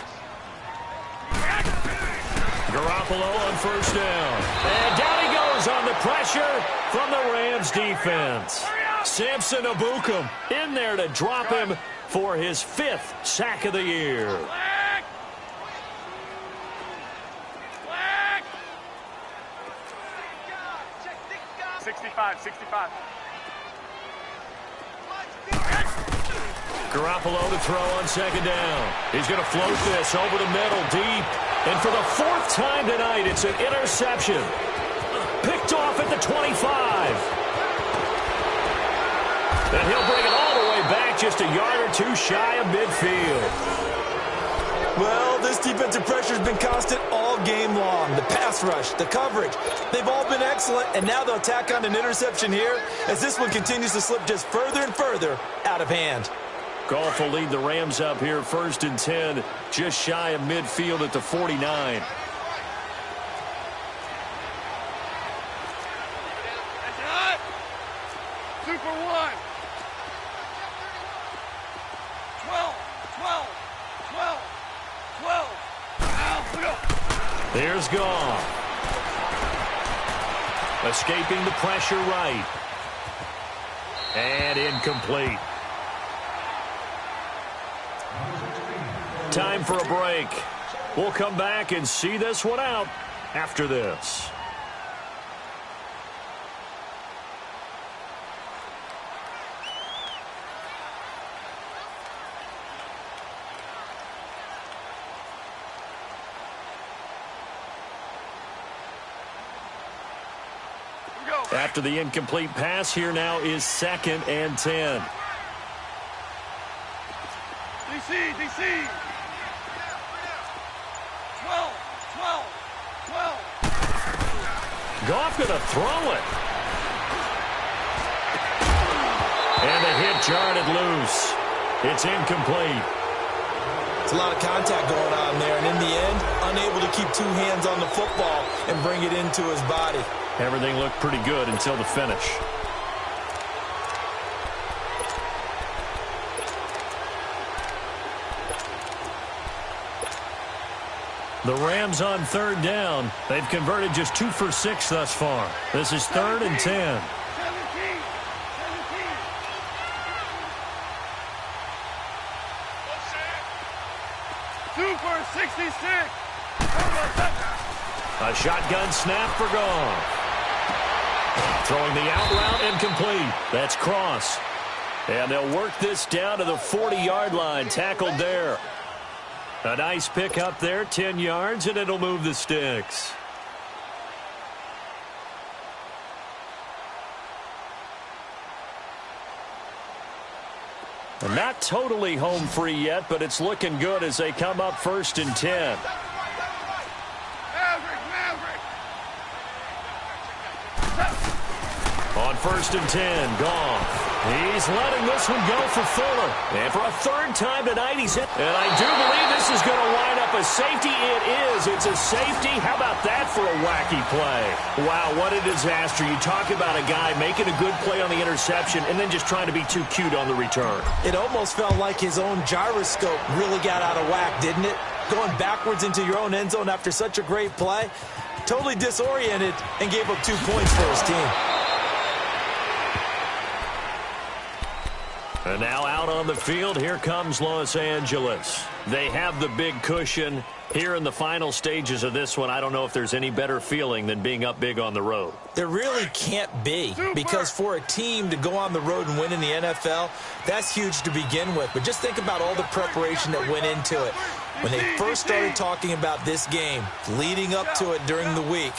Garoppolo on first down. And down he goes on the pressure from the Rams defense. Samson Ebukam in there to drop him for his 5th sack of the year. Flag. 65. Garoppolo to throw on second down. He's going to float this over the middle deep. And for the 4th time tonight, it's an interception. Picked off at the 25. And he'll bring it all the way back just a yard or 2 shy of midfield. Well, this defensive pressure has been constant all game long. The pass rush, the coverage, they've all been excellent, and now they'll tack on an interception here as this one continues to slip just further and further out of hand. Goff will lead the Rams up here, 1st and 10, just shy of midfield at the 49. Super 1. 12. There's Goff. Escaping the pressure right. And incomplete. Time for a break. We'll come back and see this one out after this. After the incomplete pass, here now is 2nd and 10. DC. 12. Goff going to throw it. And the hit jarred it loose. It's incomplete. It's a lot of contact going on there, and in the end, unable to keep two hands on the football and bring it into his body. Everything looked pretty good until the finish. The Rams on 3rd down. They've converted just 2 for 6 thus far. This is 3rd and 10. 2 for 66. A shotgun snap for Goff. Throwing the out route incomplete. That's Cross. And they'll work this down to the 40-yard line. Tackled there. A nice pick up there, 10 yards, and it'll move the sticks. Not totally home free yet, but it's looking good as they come up 1st and 10. On 1st and 10, Goff. He's letting this one go for Fuller. And for a 3rd time tonight, he's hit. And I do believe this is going to wind up a safety. It is. It's a safety. How about that for a wacky play? Wow, what a disaster. You talk about a guy making a good play on the interception and then just trying to be too cute on the return. It almost felt like his own gyroscope really got out of whack, didn't it? Going backwards into your own end zone after such a great play. Totally disoriented and gave up 2 points for his team. And now out on the field, here comes Los Angeles. They have the big cushion. Here in the final stages of this one, I don't know if there's any better feeling than being up big on the road. There really can't be, because for a team to go on the road and win in the NFL, that's huge to begin with. But just think about all the preparation that went into it. When they first started talking about this game, leading up to it during the week,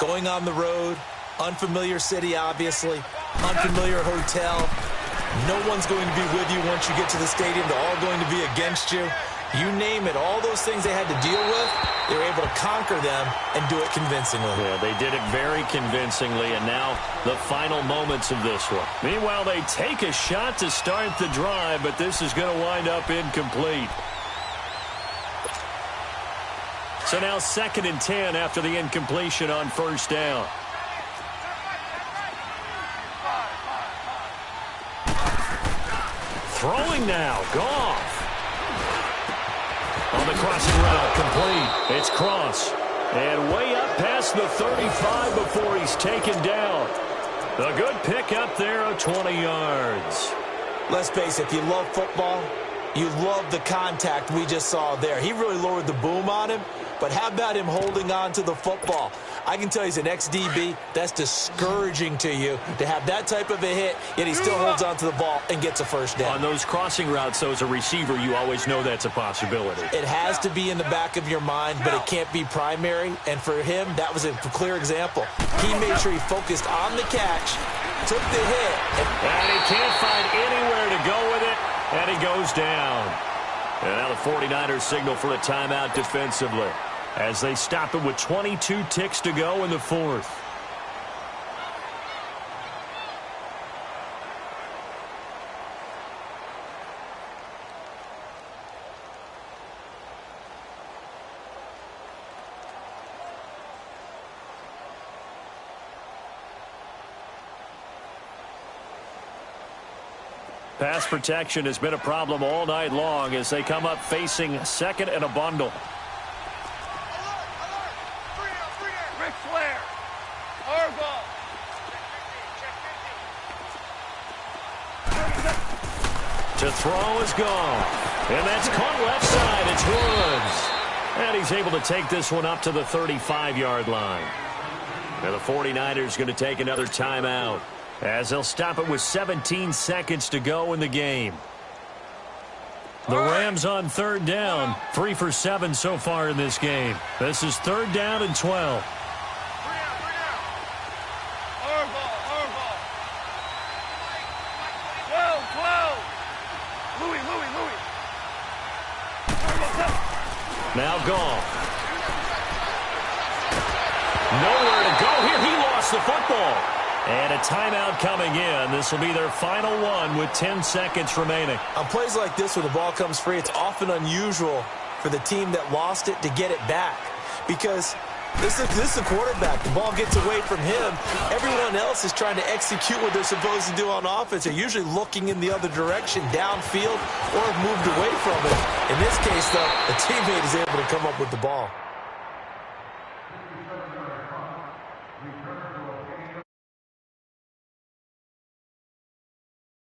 going on the road, unfamiliar city, obviously, unfamiliar hotel. No one's going to be with you once you get to the stadium. They're all going to be against you. You name it, all those things they had to deal with, they were able to conquer them and do it convincingly. Yeah, they did it very convincingly, and now the final moments of this one. Meanwhile, they take a shot to start the drive, but this is going to wind up incomplete. So now 2nd and 10 after the incompletion on 1st down. Throwing now, Goff. On the crossing route, complete. It's Cross. And way up past the 35 before he's taken down. A good pick up there of 20 yards. Let's face it, if you love football, you love the contact we just saw there. He really lowered the boom on him, but how about him holding on to the football? I can tell you as an ex-DB, that's discouraging to you to have that type of a hit, yet he still holds on to the ball and gets a 1st down. On those crossing routes, though, as a receiver, you always know that's a possibility. It has to be in the back of your mind, but it can't be primary. And for him, that was a clear example. He made sure he focused on the catch, took the hit. And he can't find anywhere to go with it, and he goes down. And now the 49ers signal for a timeout defensively, as they stop it with 22 ticks to go in the 4th. Pass protection has been a problem all night long as they come up facing 2nd and a bundle. To throw is gone. And that's caught left side. It's Woods. And he's able to take this one up to the 35-yard line. And the 49ers going to take another timeout, as they'll stop it with 17 seconds to go in the game. The Rams on 3rd down, 3 for 7 so far in this game. This is 3rd down and 12. Now Goff. Nowhere to go here. He lost the football. And a timeout coming in. This will be their final one with 10 seconds remaining. On plays like this where the ball comes free, it's often unusual for the team that lost it to get it back. Because this is a quarterback. The ball gets away from him. Everyone else is trying to execute what they're supposed to do on offense. They're usually looking in the other direction, downfield, or have moved away from it. In this case, though, the teammate is able to come up with the ball.